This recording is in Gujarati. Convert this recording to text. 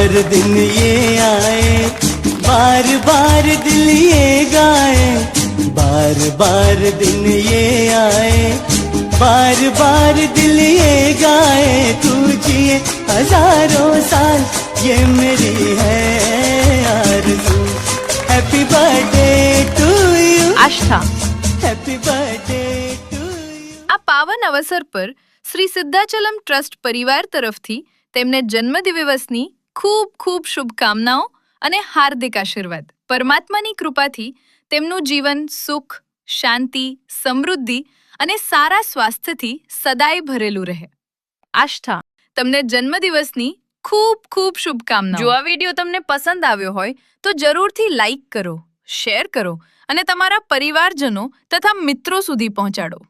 बार दिन ये आए, बार बार दिल ये गाए, बार बार दिन ये आए, बार बार दिल ये गाए, तू जिए हजारों साल ये मेरी है आरज़ू। Happy birthday to you, Aastha happy birthday to you. આ પાવન અવસર પર શ્રી સિદ્ધાચલમ ટ્રસ્ટ પરિવાર તરફથી તેમને જન્મદિવસની ખૂબ ખૂબ શુભકામનાઓ અને હાર્દિક આશીર્વાદ। પરમાત્માની કૃપાથી તેમનું જીવન સુખ, શાંતિ, સમૃદ્ધિ અને સારા સ્વાસ્થ્યથી સદાય ભરેલું રહે। આસ્થા, તમને જન્મદિવસની ખૂબ ખૂબ શુભકામનાઓ। જો આ વિડીયો તમને પસંદ આવ્યો હોય તો જરૂરથી લાઈક કરો, શેર કરો અને તમારા પરિવારજનો તથા મિત્રો સુધી પહોંચાડો।